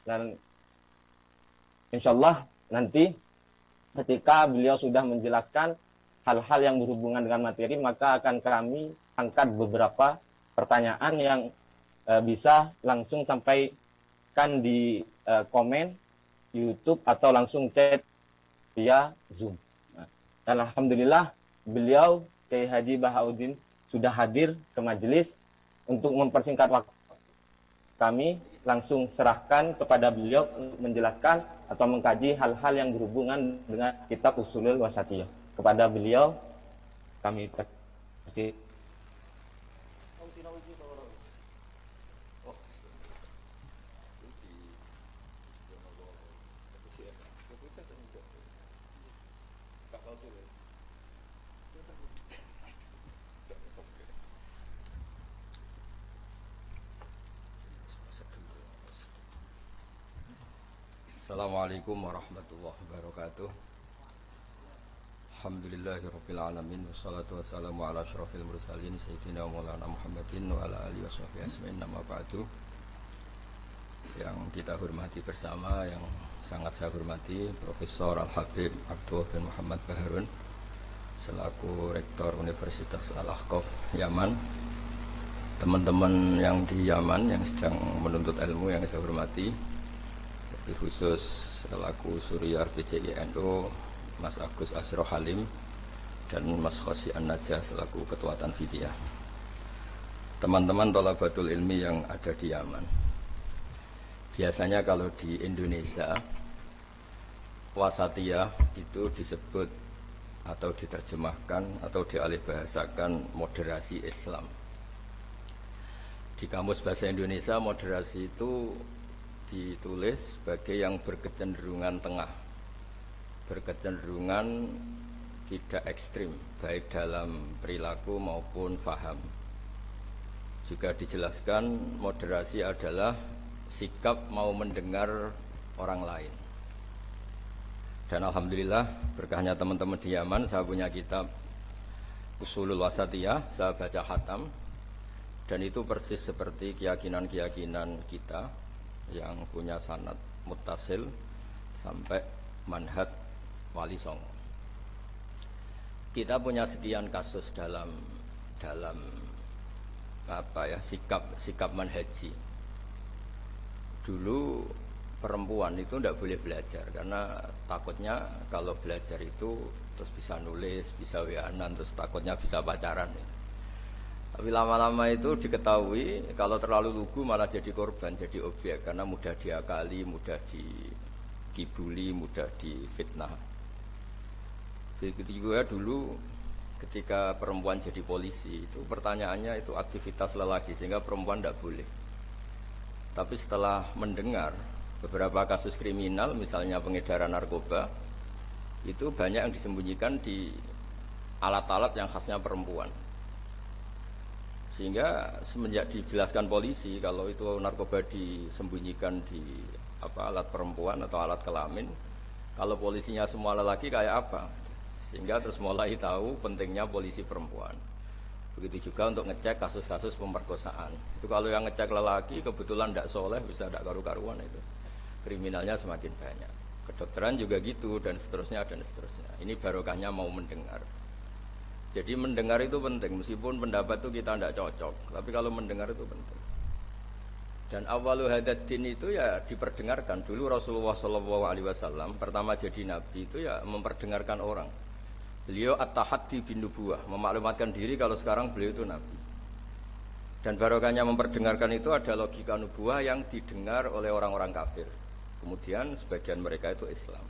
dan insyaallah nanti ketika beliau sudah menjelaskan hal-hal yang berhubungan dengan materi, maka akan kami angkat beberapa pertanyaan yang bisa langsung sampaikan di komen YouTube atau langsung chat via Zoom. Dan alhamdulillah beliau Kiai Haji Bahauddin sudah hadir ke majelis. Untuk mempersingkat waktu, kami langsung serahkan kepada beliau menjelaskan atau mengkaji hal-hal yang berhubungan dengan kitab Ushulul Wasatiyah. Kepada beliau kami kasih. Assalamualaikum warahmatullahi wabarakatuh. Alhamdulillahirabbil alamin wassalatu wassalamu ala asyrofil mursalin sayyidina maulana Muhammadin wa ala alihi washabbihi ajmain. Amma ba'du. Yang kita hormati bersama, yang sangat saya hormati Profesor Al-Habib Abdullah bin Muhammad Baharun selaku Rektor Universitas Al-Ahqaf Yaman. Teman-teman yang di Yaman yang sedang menuntut ilmu yang saya hormati, khusus selaku Suriah PCINU Mas Agus Asro Halim dan Mas Khosi An-Najah selaku Ketua Tanfidiyah. Teman-teman thalabatul ilmi yang ada di Yaman, biasanya kalau di Indonesia wasatiyah itu disebut atau diterjemahkan atau dialihbahasakan moderasi Islam. Di kamus bahasa Indonesia moderasi itu ditulis sebagai yang berkecenderungan tengah, berkecenderungan tidak ekstrim baik dalam perilaku maupun faham. Juga dijelaskan moderasi adalah sikap mau mendengar orang lain. Dan alhamdulillah berkahnya teman-teman di Yaman, saya punya kitab Ushulul Wasatiyah, saya baca khatam, dan itu persis seperti keyakinan-keyakinan kita yang punya sanad muttasil sampai manhaj Wali Songo. Kita punya sekian kasus dalam sikap manhaji. Dulu perempuan itu tidak boleh belajar karena takutnya kalau belajar itu terus bisa nulis, bisa WA-an, terus takutnya bisa pacaran. Tapi lama-lama itu diketahui kalau terlalu lugu malah jadi korban, jadi objek karena mudah diakali, mudah dikibuli, mudah difitnah. Begitu juga dulu ketika perempuan jadi polisi itu pertanyaannya itu aktivitas lelaki sehingga perempuan tidak boleh. Tapi setelah mendengar beberapa kasus kriminal misalnya pengedaran narkoba itu banyak yang disembunyikan di alat-alat yang khasnya perempuan. Sehingga semenjak dijelaskan polisi kalau itu narkoba disembunyikan di alat perempuan atau alat kelamin, kalau polisinya semua lelaki kayak apa? Sehingga terus mulai tahu pentingnya polisi perempuan. Begitu juga untuk ngecek kasus-kasus pemerkosaan. Itu kalau yang ngecek lelaki kebetulan tidak soleh bisa tidak karu-karuan itu. Kriminalnya semakin banyak. Kedokteran juga gitu dan seterusnya dan seterusnya. Ini barokahnya mau mendengar. Jadi mendengar itu penting, meskipun pendapat itu kita tidak cocok, tapi kalau mendengar itu penting. Dan awalu hadad din itu ya diperdengarkan. Dulu Rasulullah SAW pertama jadi nabi itu ya memperdengarkan orang. Beliau at-tahaddi bin nubuwah, memaklumatkan diri kalau sekarang beliau itu nabi. Dan barokahnya memperdengarkan itu ada logika nubuwah yang didengar oleh orang-orang kafir. Kemudian sebagian mereka itu Islam.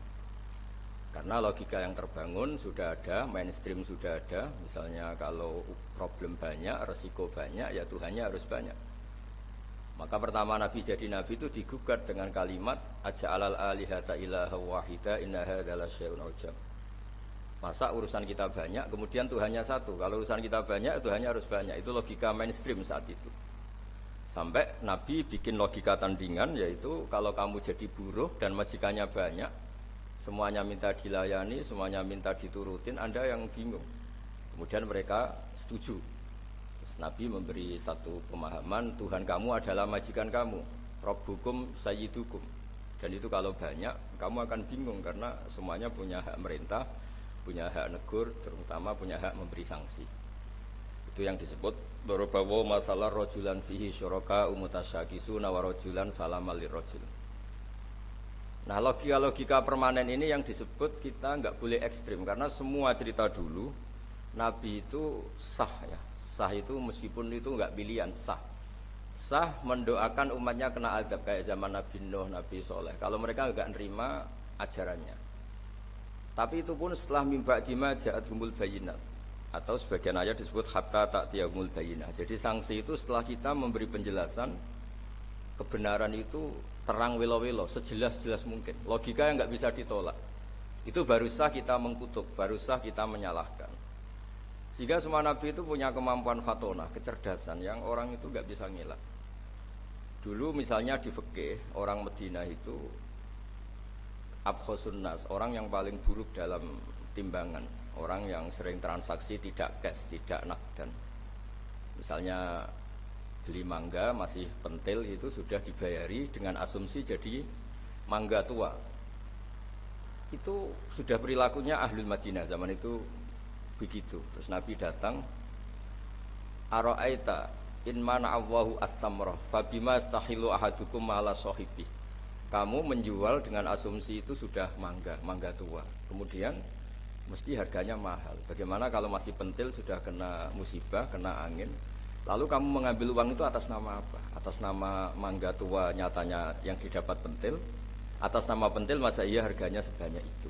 Karena logika yang terbangun sudah ada, mainstream sudah ada. Misalnya kalau problem banyak, resiko banyak, ya Tuhannya harus banyak. Maka pertama Nabi jadi Nabi itu digugat dengan kalimat aja'alal alihata ilaha wahida inna hadza lasyai'un ujab. Masa urusan kita banyak, kemudian Tuhannya satu. Kalau urusan kita banyak, Tuhannya harus banyak. Itu logika mainstream saat itu. Sampai Nabi bikin logika tandingan, yaitu kalau kamu jadi buruh dan majikannya banyak, semuanya minta dilayani, semuanya minta diturutin, Anda yang bingung. Kemudian mereka setuju. Terus Nabi memberi satu pemahaman, Tuhan kamu adalah majikan kamu. Rabbukum sayyidukum. Dan itu kalau banyak, kamu akan bingung karena semuanya punya hak merintah, punya hak negur, terutama punya hak memberi sanksi. Itu yang disebut dorobawo masalah rojulan fihi syuraka umutasyakisuna wa rojulan salamalir rojul. Nah, logika-logika permanen ini yang disebut kita nggak boleh ekstrim karena semua cerita dulu Nabi itu sah ya. Sah itu meskipun itu nggak pilihan, sah. Sah mendoakan umatnya kena azab kayak zaman Nabi Nuh, Nabi Soleh. Kalau mereka nggak nerima ajarannya. Tapi itu pun setelah mimba dima ja'athumul bayinat, atau sebagian ayat disebut hatta ta'tiyahumul bayinah. Jadi sanksi itu setelah kita memberi penjelasan kebenaran itu terang welo-welo sejelas-jelas mungkin. Logika yang nggak bisa ditolak. Itu baru sah kita mengkutuk, baru sah kita menyalahkan. Sehingga semua nabi itu punya kemampuan fatona, kecerdasan yang orang itu nggak bisa ngelak. Dulu misalnya di fikih orang Medina itu abkhosun nas, orang yang paling buruk dalam timbangan, orang yang sering transaksi tidak cash, tidak nakdan. Misalnya beli mangga masih pentil itu sudah dibayari dengan asumsi jadi mangga tua. Itu sudah perilakunya ahlul Madinah zaman itu begitu. Terus Nabi datang, ara'aita in mana'awahu as-samrah fabima astahilu ahadukum ala sahibi. Kamu menjual dengan asumsi itu sudah mangga tua. Kemudian mesti harganya mahal. Bagaimana kalau masih pentil sudah kena musibah, kena angin? Lalu kamu mengambil uang itu atas nama apa? Atas nama mangga tua nyatanya yang didapat pentil, atas nama pentil masa iya harganya sebanyak itu.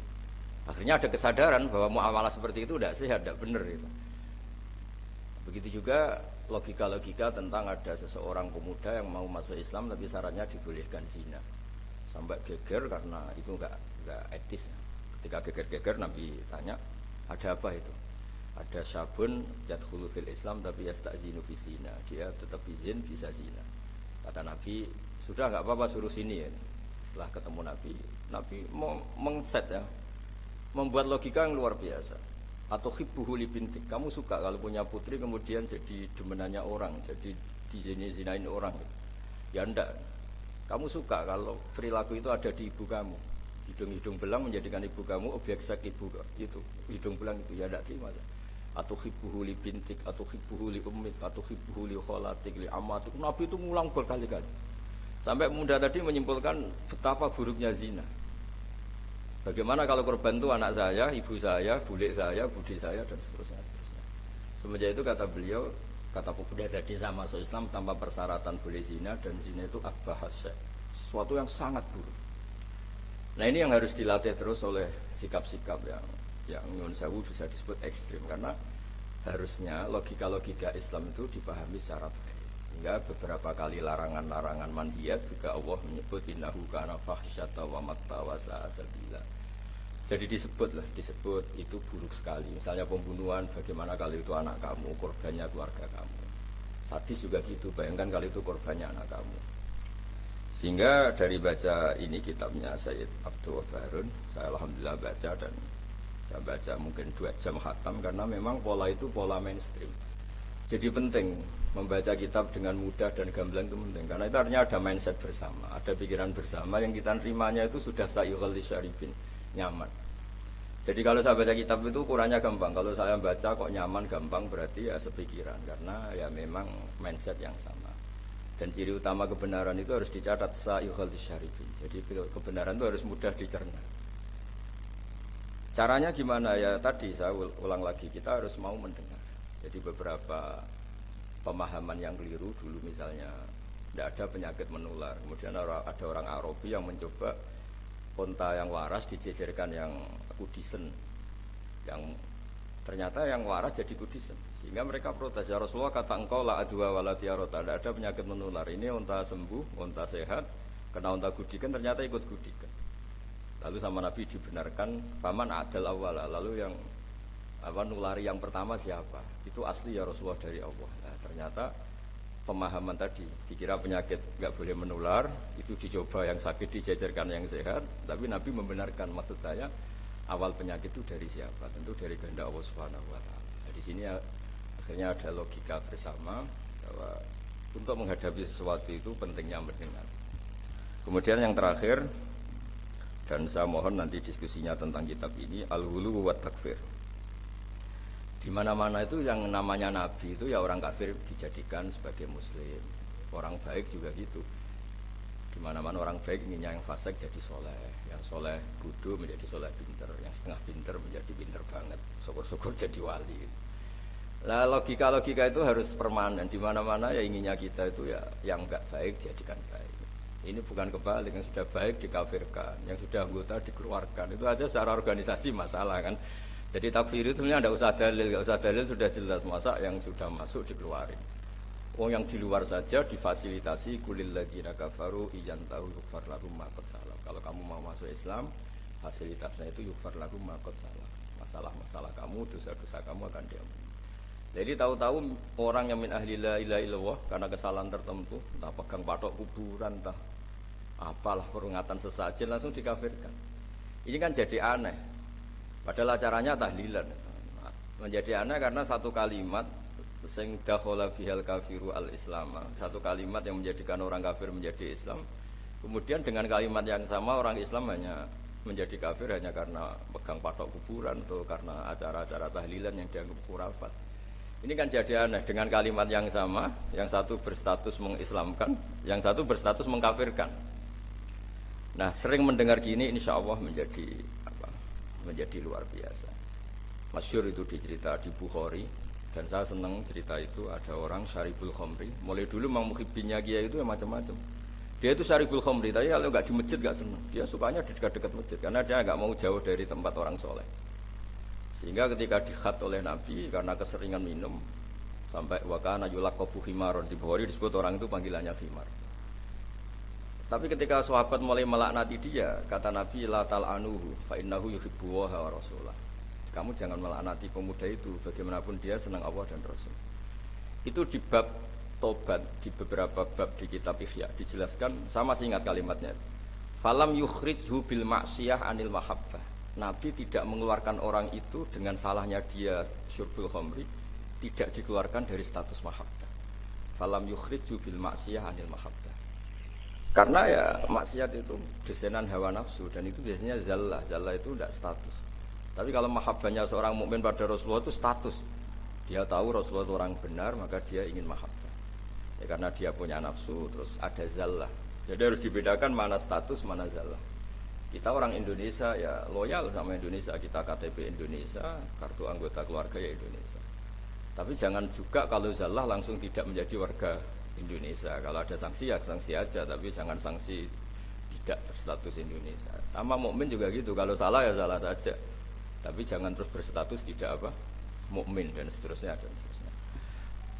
Akhirnya ada kesadaran bahwa muamalah seperti itu tidak sehat, tidak benar itu. Begitu juga logika-logika tentang ada seseorang pemuda yang mau masuk Islam tapi syaratnya dibolehkan zina. Sampai geger karena itu enggak etis. Ketika geger-geger Nabi tanya, ada apa itu? Ada syabun yadkhulu fil Islam tapi yasta'zinu fi zina. Dia tetap izin bisa zina. Kata Nabi, sudah enggak apa-apa suruh sini ya. Setelah ketemu Nabi mau mengset ya, membuat logika yang luar biasa. Atau hibbuhu li bintik, kamu suka kalau punya putri kemudian jadi demenannya orang, jadi dizinain orang. Ya enggak. Kamu suka kalau perilaku itu ada di ibu kamu. Hidung-hidung belang menjadikan ibu kamu objek seks ibu itu. Hidung belang itu ya enggak terima. Atau hibbuhu li bintik, atau hibbuhu li ummik, atau hibbuhu li kholatik, li amatik. Nabi itu ngulang berkali-kali. Sampai pemuda tadi menyimpulkan betapa buruknya zina. Bagaimana kalau korban itu anak saya, ibu saya, bulik saya, budi saya, dan seterusnya. Semenjak itu kata beliau, kata pemuda tadi sama masuk Islam tanpa persyaratan boleh zina, dan zina itu abbahasya, sesuatu yang sangat buruk. Nah ini yang harus dilatih terus oleh sikap-sikap yang nyun sewu bisa disebut ekstrim, karena harusnya logika-logika Islam itu dipahami secara baik. Sehingga beberapa kali larangan-larangan manhiyat juga Allah menyebut innahu kana fahisyata wa matta wa sa'a sabila. Jadi disebut itu buruk sekali. Misalnya pembunuhan, bagaimana kalau itu anak kamu, korbannya keluarga kamu. Sadis juga gitu, bayangkan kalau itu korbannya anak kamu. Sehingga dari baca ini kitabnya Sayyid Abdul Wahab Harun, saya alhamdulillah baca, dan saya baca mungkin 2 jam khatam karena memang pola itu pola mainstream. Jadi penting membaca kitab dengan mudah dan gamblang itu penting karena itu artinya ada mindset bersama, ada pikiran bersama yang kita terimanya itu sudah sayyukhal lisyaribin, nyaman. Jadi kalau saya baca kitab itu ukurannya gampang, kalau saya baca kok nyaman gampang berarti ya sepikiran karena ya memang mindset yang sama. Dan ciri utama kebenaran itu harus dicatat sayyukhal lisyaribin. Jadi kebenaran itu harus mudah dicerna. Caranya gimana ya tadi saya ulang lagi, kita harus mau mendengar. Jadi beberapa pemahaman yang keliru dulu misalnya tidak ada penyakit menular. Kemudian ada orang Arabi yang mencoba unta yang waras dijejerkan yang kudisen, yang ternyata yang waras jadi kudisen. Sehingga mereka protes, ya Rasulullah kata engkau la adwa wala tiarota, tidak ada penyakit menular. Ini unta sembuh, unta sehat, kena unta gudikan ternyata ikut gudikan. Lalu sama Nabi dibenarkan paman adal awala, lalu yang nulari yang pertama siapa? Itu asli ya Rasulullah dari Allah. Nah, ternyata pemahaman tadi dikira penyakit nggak boleh menular, itu dicoba yang sakit dijajarkan yang sehat, tapi Nabi membenarkan. Maksud saya awal penyakit itu dari siapa? Tentu dari kehendak Allah Subhanahu wa taala. Nah, di sini akhirnya ada logika bersama bahwa untuk menghadapi sesuatu itu pentingnya mendengar. Kemudian yang terakhir, dan saya mohon nanti diskusinya tentang kitab ini, al-ghulu wa takfir. Di mana-mana itu yang namanya nabi itu ya orang kafir dijadikan sebagai muslim, orang baik juga gitu. Di mana-mana orang baik inginnya yang fasik jadi soleh, yang soleh bodoh menjadi soleh pinter, yang setengah pinter menjadi pinter banget, syukur-syukur jadi wali. Nah logika-logika itu harus permanen. Di mana-mana ya inginnya kita itu ya yang enggak baik jadikan baik. Ini bukan kebalik, yang sudah baik dikafirkan, yang sudah anggota dikeluarkan. Itu aja secara organisasi masalah kan. Jadi takfir itu sebenarnya tidak usah dalil, nggak usah dalil sudah jelas, masa yang sudah masuk dikeluarin. Yang di luar saja difasilitasi kulil ladzina kafaru iyantahu yughfar lahum ma qad salaf. Kalau kamu mau masuk Islam, fasilitasnya itu yughfar lahum ma qad salaf. Masalah-masalah kamu, dosa-dosa kamu akan diampuni. Jadi tahu-tahu orang yang min ahli la ilaha illallah karena kesalahan tertentu, entah pegang patok kuburan, entah apalah peringatan sesajen langsung dikafirkan. Ini kan jadi aneh. Padahal acaranya tahlilan. Menjadi aneh karena satu kalimat sing dakhala bihal kafiru al-islam, satu kalimat yang menjadikan orang kafir menjadi Islam. Kemudian dengan kalimat yang sama orang Islam hanya menjadi kafir hanya karena pegang patok kuburan atau karena acara-acara tahlilan yang dianggap khurafat. Ini kan jadi aneh, dengan kalimat yang sama, yang satu berstatus mengislamkan, yang satu berstatus mengkafirkan. Nah, sering mendengar gini insya Allah menjadi luar biasa. Masyhur itu dicerita di Bukhari, dan saya senang cerita itu. Ada orang syaribul khamri, mulai dulu memang muhibbinnya Kiai itu ya macam-macam. Dia itu syaribul khamri, tapi kalau nggak di masjid nggak senang. Dia sukanya di dekat-dekat masjid karena dia nggak mau jauh dari tempat orang soleh. Sehingga ketika dikhat oleh Nabi karena keseringan minum, sampai wakana yulaqabu khimaron, di Bukhari disebut orang itu panggilannya khimar. Tapi ketika sahabat mulai melaknati dia, kata Nabi la tal'anuhu fa innahu yuhibbullaha wa rasulah. Kamu jangan melaknati pemuda itu, bagaimanapun dia senang Allah dan Rasul. Itu di bab tobat, di beberapa bab di kitab Ihya dijelaskan, saya masih ingat kalimatnya. Falam yukhrijhu bil ma'siyah anil mahabbah. Nabi tidak mengeluarkan orang itu dengan salahnya dia syurbul khamri, tidak dikeluarkan dari status mahabbah. Falam yukhrijhu bil ma'siyah anil mahabbah. Karena ya maksiat itu desainer hawa nafsu, dan itu biasanya zallah itu tidak status. Tapi kalau mahabbahnya seorang mukmin pada Rasulullah itu status. Dia tahu Rasulullah itu orang benar, maka dia ingin mahabbah. Ya, karena dia punya nafsu, terus ada zallah. Jadi harus dibedakan mana status, mana zallah. Kita orang Indonesia ya loyal sama Indonesia, kita KTP Indonesia, kartu anggota keluarga ya Indonesia. Tapi jangan juga kalau zallah langsung tidak menjadi warga Indonesia. Kalau ada sanksi ya sanksi aja, tapi jangan sanksi tidak berstatus Indonesia. Sama mukmin juga gitu, kalau salah ya salah saja, tapi jangan terus berstatus tidak mukmin dan seterusnya dan seterusnya.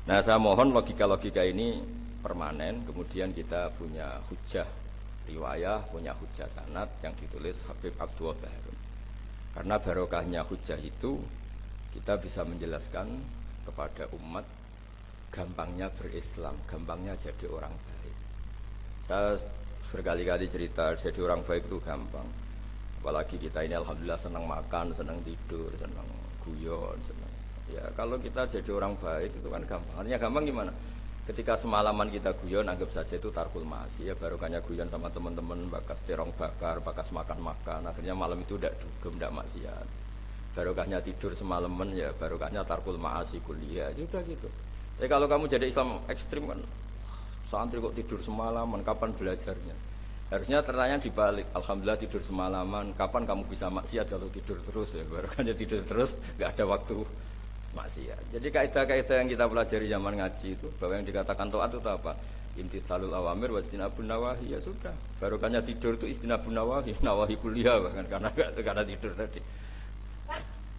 Nah, saya mohon logika-logika ini permanen. Kemudian kita punya hujjah riwayah, punya hujjah sanad yang ditulis Habib Abdul Baharun. Karena barokahnya hujjah itu kita bisa menjelaskan kepada umat gampangnya berislam, gampangnya jadi orang baik. Saya berkali-kali cerita jadi orang baik itu gampang. Apalagi kita ini alhamdulillah senang makan, senang tidur, senang guyon, senang. Ya kalau kita jadi orang baik itu kan gampang. Artinya gampang gimana? Ketika semalaman kita guyon, anggap saja itu tarkul ma'asi, ya barokahnya guyon sama teman-teman, bakas terong bakar, bakas makan-makan. Akhirnya malam itu tidak dugem, tidak maksiat. Barokahnya tidur semalaman, ya barokahnya tarkul ma'asi kuliah. Ya udah gitu. Tapi kalau kamu jadi Islam ekstrim kan, santri kok tidur semalaman, kapan belajarnya? Harusnya tertanya dibalik, alhamdulillah tidur semalaman, kapan kamu bisa maksiat kalau tidur terus ya? Baru kan tidur terus, nggak ada waktu maksiat. Jadi kaidah-kaidah yang kita pelajari zaman ngaji itu, bahwa yang dikatakan taat itu apa? Imtitsalul awamir wa istinabun nawahi, ya sudah. Barokahnya tidur itu istinabun nawahi, nawahi kuliah bahkan karena tidur tadi.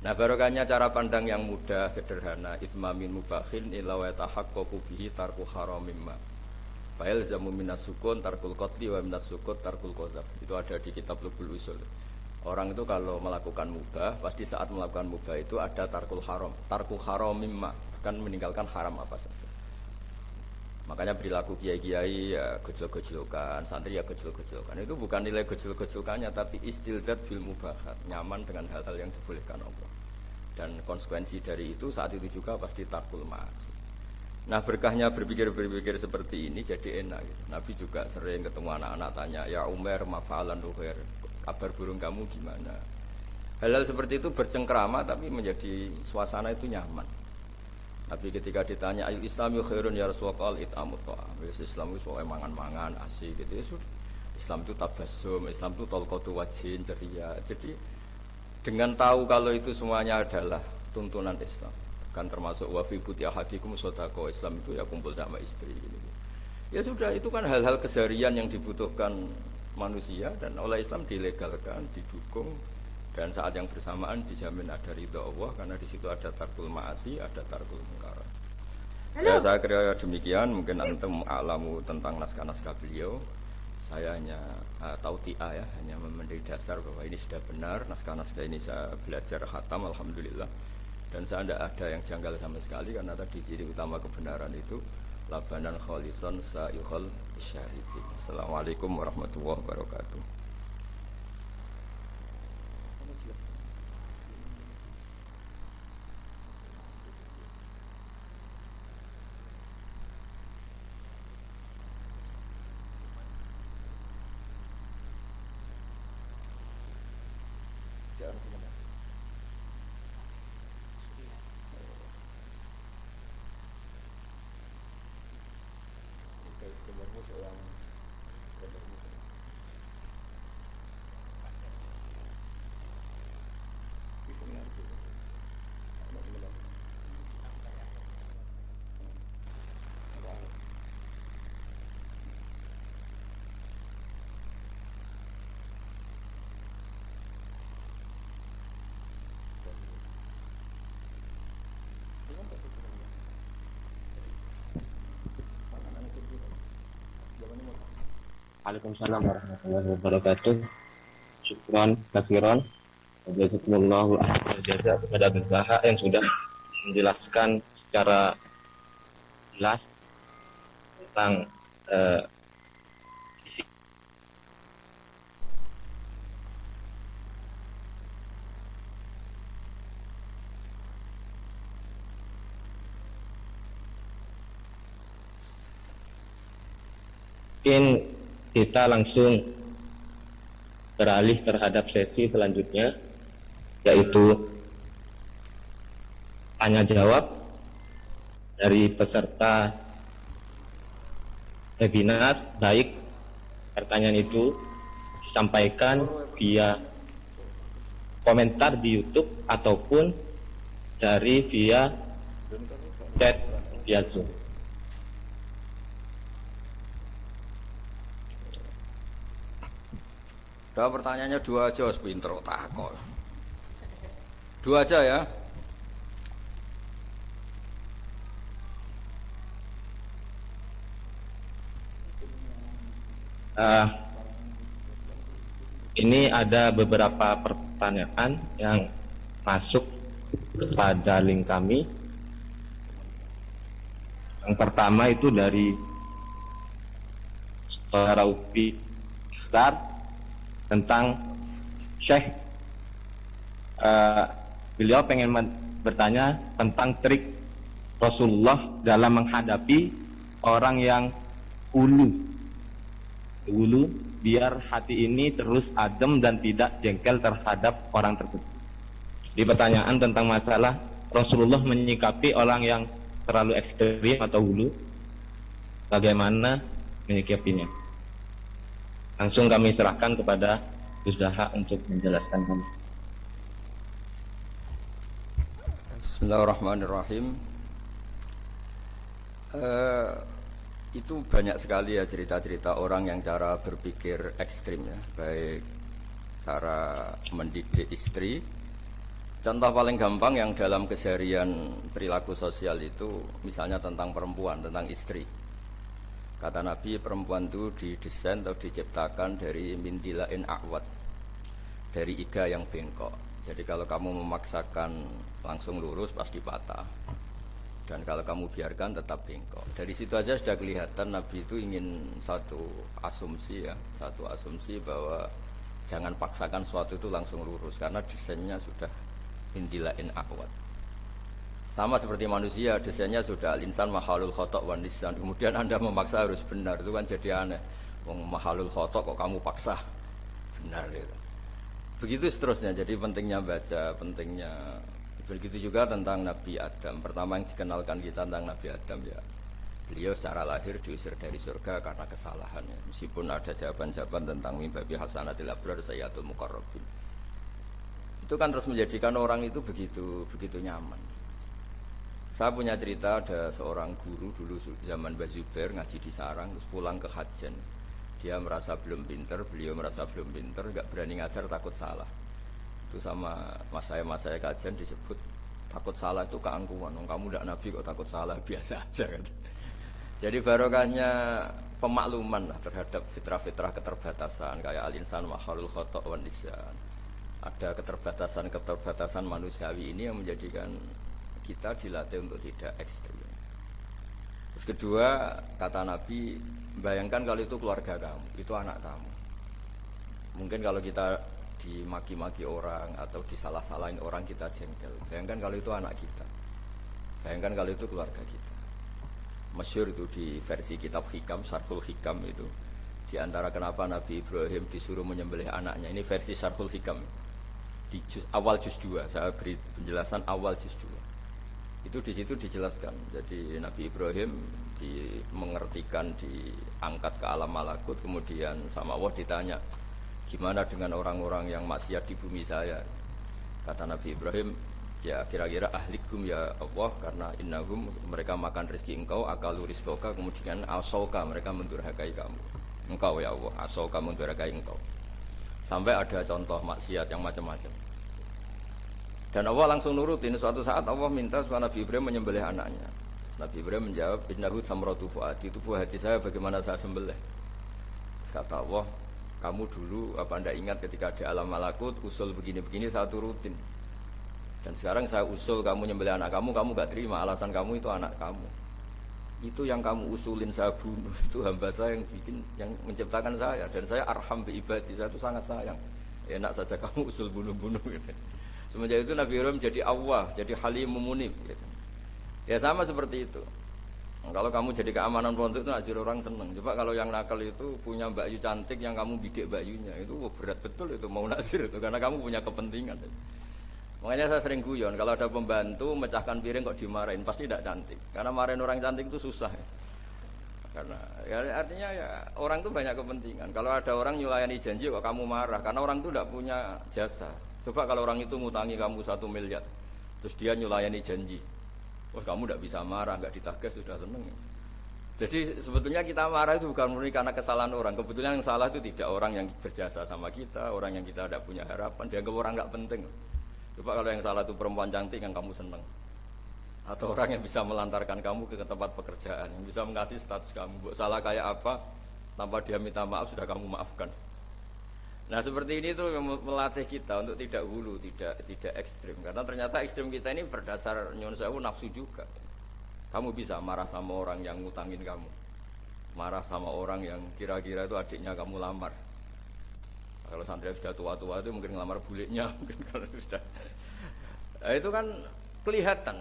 Nah, barokahnya cara pandang yang mudah, sederhana, itsmamin mubakhin illa wa tahaqqaqu bihi tarku haramin ma. Fa'il zamu minas sukun tarkul qatli wa minas sukut tarkul qadzaf. Itu ada di kitab Lughul Usul. Orang itu kalau melakukan mubah, pasti saat melakukan mubah itu ada tarkul haram, tarku haramim ma, kan meninggalkan haram apa saja. Makanya perilaku kiai-kiai ya gejol-gejolkan, santri ya gejol-gejolkan. Itu bukan nilai gejol-gejolkannya, tapi istildat bil mubahat, nyaman dengan hal-hal yang dibolehkan Allah. Dan konsekuensi dari itu saat itu juga pasti tarkul ma'asi. Nah berkahnya berpikir seperti ini jadi enak gitu. Nabi juga sering ketemu anak-anak tanya, ya Umar mafa'alan Nuhair, kabar burung kamu gimana? Hal-hal seperti itu bercengkrama tapi menjadi suasana itu nyaman. Nabi ketika ditanya ayul islami khairun ya Rasulullah it'amut ta'am. Islam itu pokoknya mangan-mangan asik gitu ya sudah. Islam itu tabassum, Islam itu talqatu wajhin ceria. Jadi dengan tahu kalau itu semuanya adalah tuntunan Islam, kan termasuk wa fi buti ahadikum shadaqah, Islam itu ya kumpul sama istri gitu. Ya sudah, itu kan hal-hal keseharian yang dibutuhkan manusia dan oleh Islam dilegalkan, didukung, dan saat yang bersamaan dijamin ada ridha Allah karena di situ ada tarkul ma'asi, ada tarkul munkar. Ya, saya kira demikian, mungkin antum alamu tentang naskah-naskah beliau. Saya hanya tauti'ah ya, hanya memberi dasar bahwa ini sudah benar, naskah-naskah ini saya belajar khatam alhamdulillah. Dan saya tidak ada yang janggal sama sekali karena tadi ciri utama kebenaran itu labanan khalisan sa'ihul syaribi. Assalamualaikum warahmatullahi wabarakatuh. Waalaikumsalam warahmatullahi wabarakatuh. Syukran katsiran. Jazakumullahu khairan jazaa kepada Gus yang sudah menjelaskan secara jelas tentang isi. Mungkin kita langsung beralih terhadap sesi selanjutnya, yaitu tanya jawab dari peserta webinar. Baik pertanyaan itu disampaikan via komentar di YouTube ataupun dari via chat via Zoom. Udah pertanyaannya dua aja, pinter takol. Dua aja ya. Ini ada beberapa pertanyaan yang masuk kepada link kami. Yang pertama itu dari saudara Upi Star tentang Syekh. Beliau pengen bertanya tentang trik Rasulullah dalam menghadapi orang yang ulu biar hati ini terus adem dan tidak jengkel terhadap orang tersebut. Di pertanyaan tentang masalah Rasulullah menyikapi orang yang terlalu ekstrim atau ulu, bagaimana menyikapinya? Langsung kami serahkan kepada Gus Daha untuk menjelaskan kami. Bismillahirrahmanirrahim. Itu banyak sekali ya cerita-cerita orang yang cara berpikir ekstrim ya, baik cara mendidik istri. Contoh paling gampang yang dalam keseharian perilaku sosial itu misalnya tentang perempuan, tentang istri. Kata Nabi, perempuan itu didesain atau diciptakan dari mindilain a'wad, dari iga yang bengkok. Jadi kalau kamu memaksakan langsung lurus pasti patah, dan kalau kamu biarkan tetap bengkok. Dari situ aja sudah kelihatan Nabi itu ingin satu asumsi bahwa jangan paksakan suatu itu langsung lurus karena desainnya sudah mindilain a'wad. Sama seperti manusia, desainnya sudah al-insan mahalul khotok wan nisan. Kemudian Anda memaksa harus benar, itu kan jadi aneh. Wong mahalul khotok kok kamu paksa benar itu. Begitu seterusnya. Jadi pentingnya baca, pentingnya begitu juga tentang Nabi Adam. Pertama yang dikenalkan kita tentang Nabi Adam ya, beliau secara lahir diusir dari surga karena kesalahannya. Meskipun ada jawaban-jawaban tentang mimbabi hasanatil abrar sayyatul muqarrabin. Itu kan terus menjadikan orang itu begitu nyaman. Saya punya cerita, ada seorang guru dulu zaman Mbah Zubair ngaji di sarang, terus pulang ke Hajen. Dia merasa belum pinter, beliau merasa belum pinter, nggak berani ngajar, takut salah. Itu sama mas saya kajian disebut takut salah itu keangkuhan. Kamu tidak nabi kok takut salah, biasa aja kan. Jadi barokahnya pemakluman lah terhadap fitrah-fitrah keterbatasan kayak al-insan mahalul khotok wan nisyan. Ada keterbatasan manusiawi ini yang menjadikan kita dilatih untuk tidak ekstrim. Terus kedua, kata Nabi, bayangkan kalau itu keluarga kamu, itu anak kamu. Mungkin kalau kita dimaki-maki orang atau disalah-salahin orang kita jengkel. Bayangkan kalau itu anak kita. Bayangkan kalau itu keluarga kita. Masyhur itu di versi kitab Hikam, Syarhul Hikam itu. Di antara kenapa Nabi Ibrahim disuruh menyembelih anaknya, ini versi Syarhul Hikam. Di awal juz 2, saya beri penjelasan awal juz 2. Itu di situ dijelaskan. Jadi Nabi Ibrahim mengertikan diangkat ke alam malakut, kemudian sama Allah ditanya, gimana dengan orang-orang yang maksiat di bumi saya? Kata Nabi Ibrahim, ya kira-kira ahlikum ya Allah, karena innahum mereka makan rezeki engkau, akalu rizqoka, kemudian asauka mereka mendurhakai kamu. Engkau ya Allah, asauka mendurhakai engkau. Sampai ada contoh maksiat yang macam-macam. Dan Allah langsung nurutin. Suatu saat Allah minta supaya Nabi Ibrahim menyembelih anaknya. Nabi Ibrahim menjawab, innahu samratu fuadi, tubuh hati saya bagaimana saya sembelih. Terus kata Allah, kamu dulu apa anda ingat ketika di alam malakut usul begini-begini saya turutin. Dan sekarang saya usul kamu nyembelih anak kamu gak terima, alasan kamu itu anak kamu. Itu yang kamu usulin saya bunuh, itu hamba saya yang menciptakan saya, dan saya arham bi ibadi, saya itu sangat sayang. Enak saja kamu usul bunuh-bunuh gitu. Semenjak itu Nabi Ibrahim jadi awwah, jadi halim munib gitu. Ya sama seperti itu. Kalau kamu jadi keamanan pondok itu nasir orang seneng. Coba kalau yang nakal itu punya mbak yu cantik yang kamu bidik mbak yunya, itu berat betul itu mau nasir itu karena kamu punya kepentingan. Makanya saya sering guyon kalau ada pembantu mecahkan piring kok dimarahin pasti tidak cantik. Karena marahin orang cantik itu susah. Karena ya, artinya ya orang itu banyak kepentingan. Kalau ada orang nyulayani janji kok kamu marah karena orang itu tidak punya jasa. Coba kalau orang itu ngutangi kamu 1 miliar, terus dia nyulayani janji, wah kamu tidak bisa marah, nggak ditagih sudah seneng. Jadi sebetulnya kita marah itu bukan murni karena kesalahan orang. Kebetulan yang salah itu tidak orang yang berjasa sama kita, orang yang kita tidak punya harapan, dianggap orang nggak penting. Coba kalau yang salah itu perempuan cantik yang kamu seneng, atau orang yang bisa melantarkan kamu ke tempat pekerjaan, yang bisa mengasih status kamu, salah kayak apa, tanpa dia minta maaf sudah kamu maafkan. Nah seperti ini tuh melatih kita untuk tidak hulu, tidak ekstrim. Karena ternyata ekstrim kita ini berdasar nyun sewu nafsu juga. Kamu bisa marah sama orang yang ngutangin kamu, marah sama orang yang kira-kira itu adiknya kamu lamar. Kalau santri sudah tua-tua itu mungkin ngelamar buliknya, mungkin kalau sudah. Nah, itu kan kelihatan.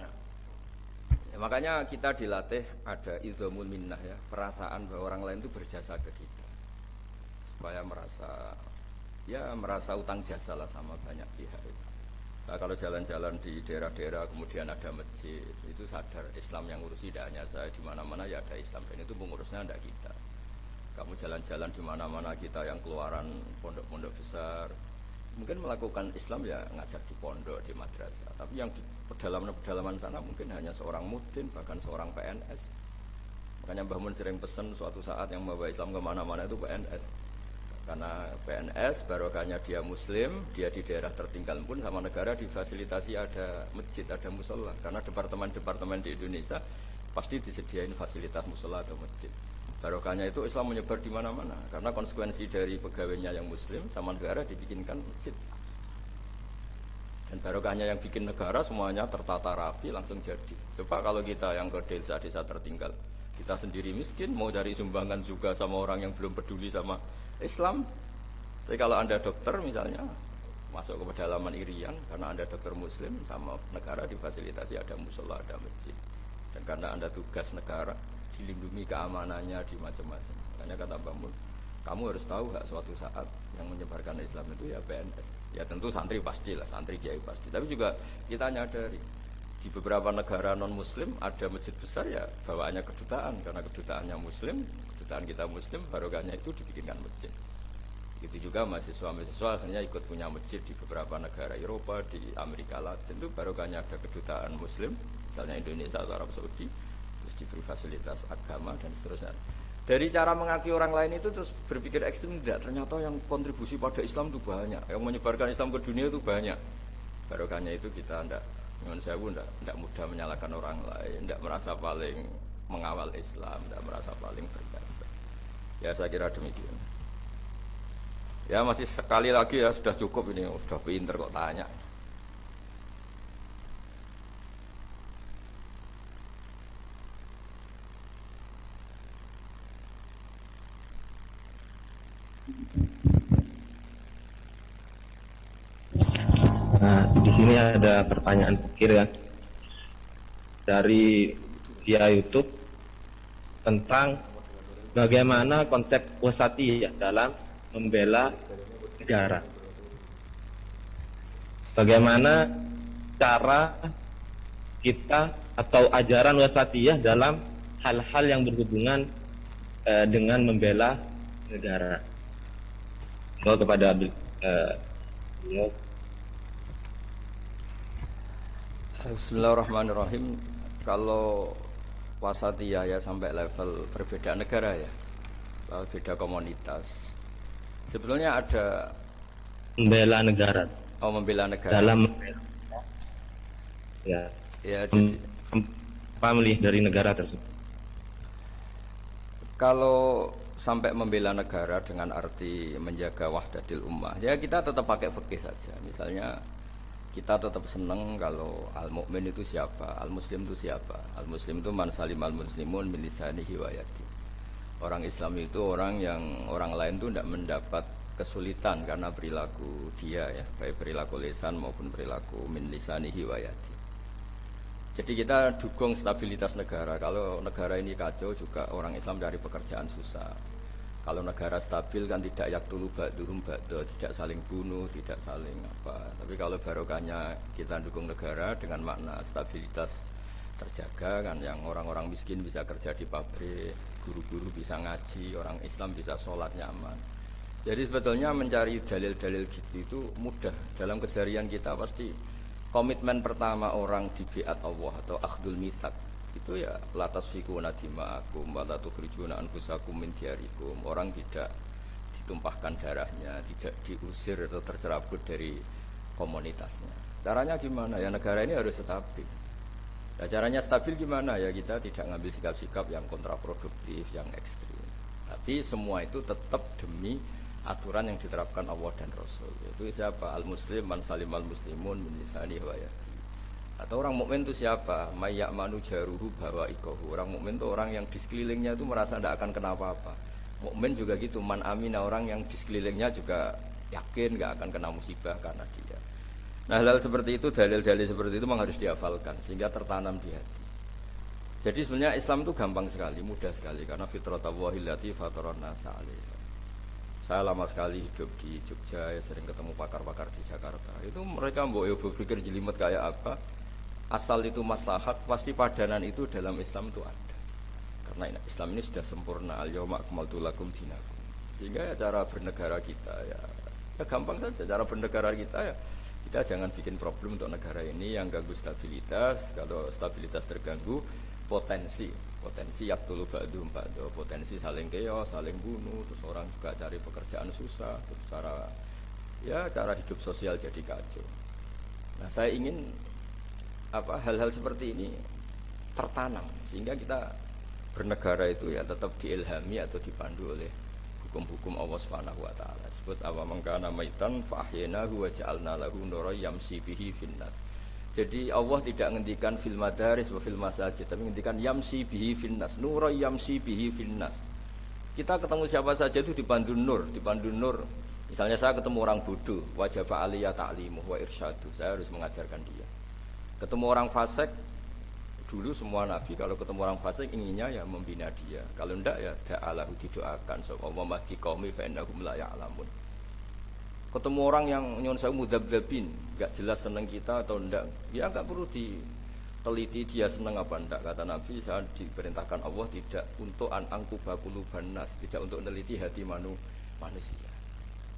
Ya, makanya kita dilatih ada idhamul minnah ya, perasaan bahwa orang lain itu berjasa ke kita, supaya merasa utang jasa lah sama banyak pihak. Saya kalau jalan-jalan di daerah-daerah kemudian ada masjid, itu sadar Islam yang ngurusi tidak hanya saya, di mana-mana ya ada Islam dan itu pengurusnya tidak kita. Kamu jalan-jalan di mana-mana kita yang keluaran pondok-pondok besar, mungkin melakukan Islam ya ngajar di pondok, di madrasah. Tapi yang di pedalaman sana mungkin hanya seorang mudin, bahkan seorang PNS. Makanya Mbah Mun sering pesan suatu saat yang membawa Islam kemana-mana itu PNS. Karena PNS barokahnya dia muslim, dia di daerah tertinggal pun sama negara difasilitasi ada masjid, ada musola. Karena departemen-departemen di Indonesia pasti disediain fasilitas musola atau masjid. Barokahnya itu Islam menyebar di mana-mana. Karena konsekuensi dari pegawainya yang muslim sama negara dibikinkan masjid. Dan barokahnya yang bikin negara semuanya tertata rapi langsung jadi. Coba kalau kita yang ke desa-desa tertinggal, kita sendiri miskin mau cari sumbangan juga sama orang yang belum peduli sama Islam. Tapi kalau Anda dokter misalnya, masuk ke pedalaman Irian karena Anda dokter muslim, sama negara difasilitasi ada musola, ada masjid. Dan karena Anda tugas negara, dilindungi keamanannya di macam-macam. Makanya kata Mbak Mun, kamu harus tahu gak suatu saat yang menyebarkan Islam itu ya PNS. Ya tentu santri pastilah, santri kiai pasti. Tapi juga kita nyadari di beberapa negara non muslim ada masjid besar ya bawaannya kedutaan, karena kedutaannya muslim, kedutaan kita muslim, barokahnya itu dibikinkan masjid. Begitu juga mahasiswa-mahasiswa akhirnya ikut punya masjid di beberapa negara Eropa, di Amerika Latin, itu barokahnya ada kedutaan muslim, misalnya Indonesia atau Arab Saudi, terus diberi fasilitas agama dan seterusnya. Dari cara mengakui orang lain itu terus berpikir ekstrem, tidak, ternyata yang kontribusi pada Islam itu banyak, yang menyebarkan Islam ke dunia itu banyak. Barokahnya itu kita tidak mudah menyalahkan orang lain, tidak merasa paling mengawal Islam, tidak merasa paling berjasa. Ya saya kira demikian. Ya masih sekali lagi ya, sudah cukup ini, sudah pinter kok tanya. Nah, di sini ada pertanyaan terakhir ya dari via YouTube tentang bagaimana konsep wasatiyah dalam membela negara. Bagaimana cara kita atau ajaran wasatiyah dalam hal-hal yang berhubungan dengan membela negara. Kepada Bismillahirrahmanirrahim. Kalau wasatiyah ya sampai level berbeda negara ya, beda komunitas. Sebetulnya ada membela negara. Oh, membela negara. Dalam ya. Ya, jadi pamilih dari negara tersebut. Kalau sampai membela negara dengan arti menjaga wahdatil ummah, ya kita tetap pakai fikih saja. Misalnya kita tetap senang kalau al-mu'min itu siapa, al-muslim itu siapa. Al-muslim itu man salimal muslimun min lisanihi wa yadihi. Orang Islam itu orang yang orang lain itu tidak mendapat kesulitan karena perilaku dia ya, baik perilaku lisan maupun perilaku min lisanihi wa yadihi. Jadi kita dukung stabilitas negara. Kalau negara ini kacau juga orang Islam dari pekerjaan susah. Kalau negara stabil kan tidak yaktulu ba'duhum ba'da, tidak saling bunuh, tidak saling apa. Tapi kalau barokahnya kita dukung negara dengan makna stabilitas terjaga kan, yang orang-orang miskin bisa kerja di pabrik, guru-guru bisa ngaji, orang Islam bisa sholat nyaman. Jadi sebetulnya mencari dalil-dalil gitu itu mudah. Dalam keseharian kita pasti komitmen pertama orang di biat Allah atau akhdul mitsaq itu ya la tasfikuna dima'akum wa la tukhrijuna anfusakum min diyarikum. Orang tidak ditumpahkan darahnya, tidak diusir atau tercerabut dari komunitasnya. Caranya gimana? Ya negara ini harus stabil. Nah, caranya stabil gimana? Ya kita tidak ngambil sikap-sikap yang kontraproduktif, yang ekstrim. Tapi semua itu tetap demi aturan yang diterapkan Allah dan Rasul. Itu siapa? Al-muslim man salimal muslimun min lisanihi wa yadihi. Atau orang mukmin itu siapa? May ya'manu jaruhu bawa'iqahu. Orang mukmin itu orang yang di sekelilingnya itu merasa tidak akan kenapa-apa. Mukmin juga gitu, man amina, orang yang di sekelilingnya juga yakin tidak akan kena musibah karena dia. Nah, hal seperti itu, dalil-dalil seperti itu memang harus dihafalkan sehingga tertanam di hati. Jadi sebenarnya Islam itu gampang sekali, mudah sekali, karena fitratallahi allati fataran nasa 'alaiha. Saya lama sekali hidup di Jogja, ya sering ketemu pakar-pakar di Jakarta. Itu mereka berpikir jelimet kayak apa? Asal itu maslahat, pasti padanan itu dalam Islam itu ada. Karena Islam ini sudah sempurna, al-yauma akmaltu lakum dinakum. Sehingga ya cara bernegara kita ya gampang saja. Cara bernegara kita ya kita jangan bikin problem untuk negara ini yang ganggu stabilitas. Kalau stabilitas terganggu, potensi yaktulu ba'duhum ba'da, potensi saling keos, saling bunuh, terus orang juga cari pekerjaan susah, terus cara hidup sosial jadi kacau. Nah, saya ingin hal-hal seperti ini tertanam sehingga kita bernegara itu ya tetap diilhami atau dipandu oleh hukum-hukum Allah Subhanahu wa taala. Sebut man kana maitan fa ahyaynahu wa ja'alna lahu nuran yamshi bihi finnas. Jadi Allah tidak menghentikan fil madaris wa fil masajid, tapi menghentikan yamshi bihi finnas, nuran yamshi bihi finnas. Kita ketemu siapa saja itu dipandu nur Misalnya saya ketemu orang bodoh, wajib aliyah ta'limuh wa irsyadu, saya harus mengajarkan dia. Ketemu orang fasik, dulu semua nabi kalau ketemu orang fasik inginnya ya membina dia. Kalau enggak ya da'alahu, didoakan sapa mahdi qaumi fa innahum la ya'lamun. Ketemu orang yang nyon saya mudzabdzabin, enggak jelas seneng kita atau enggak, ya enggak perlu diteliti dia seneng apa enggak. Kata Nabi, saya diperintahkan Allah tidak untuk angkuba quluban nas, tidak untuk meneliti hati manusia.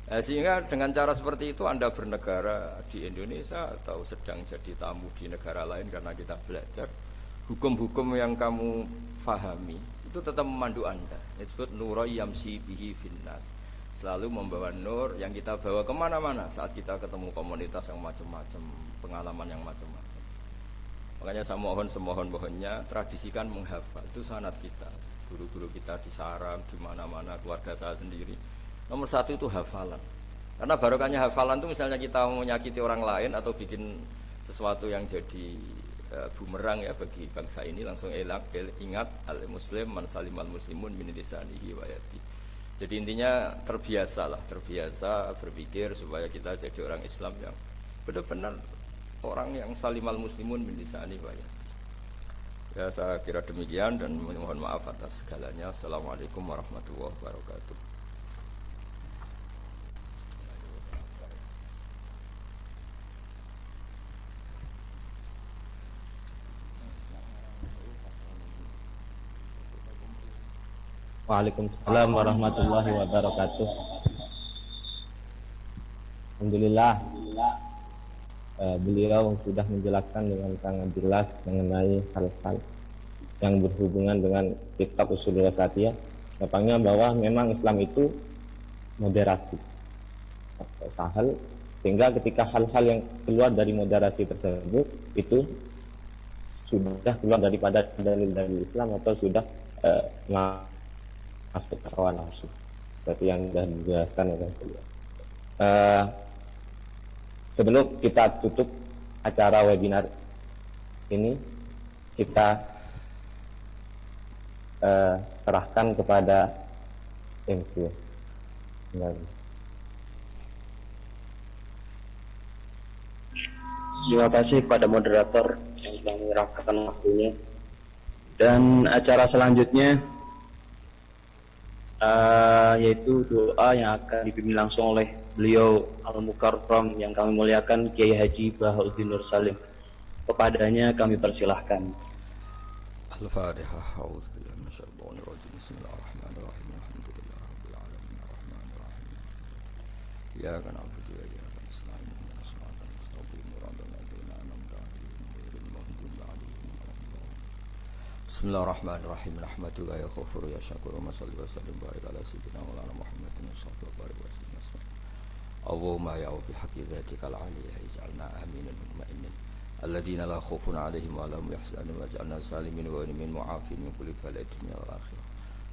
Sehingga dengan cara seperti itu Anda bernegara di Indonesia atau sedang jadi tamu di negara lain karena kita belajar, hukum-hukum yang kamu fahami itu tetap memandu Anda. Itu disebut nuroi yamsi bihi finnas, selalu membawa nur yang kita bawa kemana-mana saat kita ketemu komunitas yang macam-macam, pengalaman yang macam-macam. Makanya saya semohon-mohonnya tradisikan menghafal, itu sanad kita. Guru-guru kita di sarang, di mana-mana, keluarga saya sendiri. Nomor satu itu hafalan. Karena barokahnya hafalan itu misalnya kita mau menyakiti orang lain atau bikin sesuatu yang jadi bumerang ya bagi bangsa ini, langsung ingat al-muslim man salimal muslimun min lisanihi wa yadihi. Jadi intinya terbiasa berpikir supaya kita jadi orang Islam yang benar-benar orang yang salimal muslimun min lisanihi wa yadihi. Ya saya kira demikian dan mohon maaf atas segalanya. Assalamualaikum warahmatullahi wabarakatuh. Waalaikumsalam warahmatullahi wabarakatuh. Alhamdulillah, beliau sudah menjelaskan dengan sangat jelas mengenai hal-hal yang berhubungan dengan kitab Ushulul Wasatiyah. Gampangnya bahwa memang Islam itu moderasi atau sahal, sehingga ketika hal-hal yang keluar dari moderasi tersebut itu sudah keluar daripada dalil-dalil Islam atau sudah masuk ke hawa nafsu seperti yang sudah dijelaskan oleh beliau. Sebelum kita tutup acara webinar ini, kita serahkan kepada MC. Terima kasih kepada moderator yang telah menyerahkan waktunya. Dan acara selanjutnya yaitu doa yang akan dipimpin langsung oleh beliau Al-Mukarram yang kami muliakan, Kiai Haji Bahauddin Nur Salim. Kepadanya kami persilahkan. Al-Fatihah. A'udzubillahi minasyaitonir rajim. Bismillahirrahmanirrahim. Alhamdulillahirabbil alamin arrahmanir rahim. Iyyaka na'budu wa iyyaka nasta'in. Ihdinas siratal mustaqim. Siratal ladzina an'amta 'alaihim ghairil maghdubi 'alaihim waladdallin. Bismillahirrahmanirrahim. Nahmaduka ya ghafur ya syakur wa shalli wa sallim barik ala sayyidina wa ala Muhammadin sallallahu alaihi wasallam. Allahumma ya bi haqqi dzatikal 'aliyyah ij'alna aminin mutmainin alladzina la khaufun 'alaihim wa la hum yahzanun waj'alna salimin wa ghanimin mu'afin min kulli bala'in dunya wal akhirah.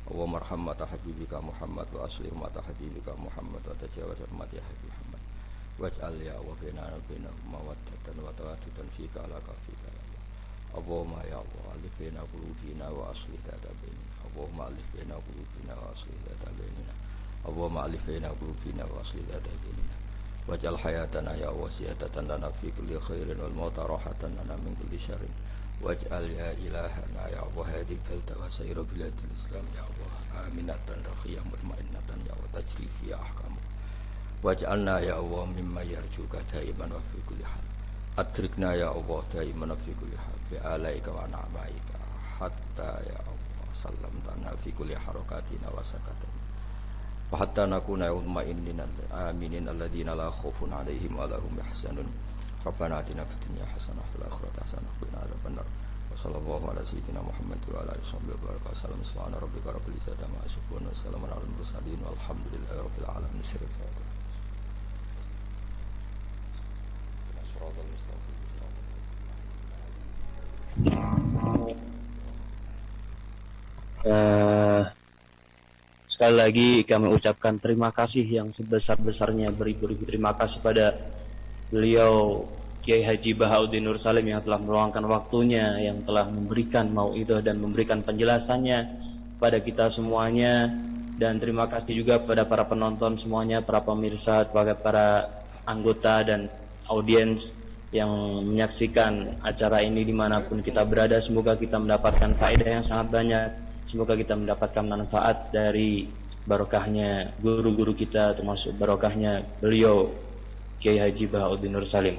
Allahumma arham mata habibika Muhammad wa aslih mata habibika Muhammad wa tajawaz mata ya habib Muhammad waj'al ya wa bainana bainahum mawaddatan wa tawaddudan fika ala kafika. Allahumma ya Allah alif baina qulubina wa aslih dzata bainina. Allahumma alif baina qulubina wa aslih dzata bainina. Allahumma alif baina qulubina wa aslih dzata bainina. Waj'al hayatana ya wasiyatan lana fi kulli khairin wal mauta rahatan lana min kulli syarrin. Waj'al ya ilahana ya Allah hadi balda wa sayra biladil Islam ya Allah aminatan rakhiyah mutmainnatan ya Allah tajri fi ahkam. Waj'alna ya Allah mimma yarjuka daiman wa fi kulli hal. Adrikna ya Allah daiman wa fi kulli hal bi alaika wa na'maika hatta ya Allah sallamtana fi kulli harakatina wa sakatina. Wa hatta nakuna mutmainnin aminin alladzina la khaufun 'alaihim wa la hum yahzanun. Rabbana atina fid dunya hasanah wa fil akhirati hasanah wa qina adzabannar. Wa sallallahu ala sayyidina Muhammad wa ala alihi wasallam. Subhana rabbika rabbil izzati amma yasifun wa salamun alal mursalin walhamdulillahi rabbil alamin. Sekali lagi kami ucapkan terima kasih yang sebesar-besarnya, beribu-ribu terima kasih pada beliau Kiai Haji Bahauddin Nur Salim yang telah meluangkan waktunya, yang telah memberikan mauidhah dan memberikan penjelasannya pada kita semuanya. Dan terima kasih juga kepada para penonton semuanya, para pemirsa, kepada para anggota dan audiens yang menyaksikan acara ini dimanapun kita berada. Semoga kita mendapatkan faedah yang sangat banyak. Semoga kita mendapatkan manfaat dari barokahnya guru-guru kita, termasuk barokahnya beliau Kiai Haji Bahauddin Nur Salim.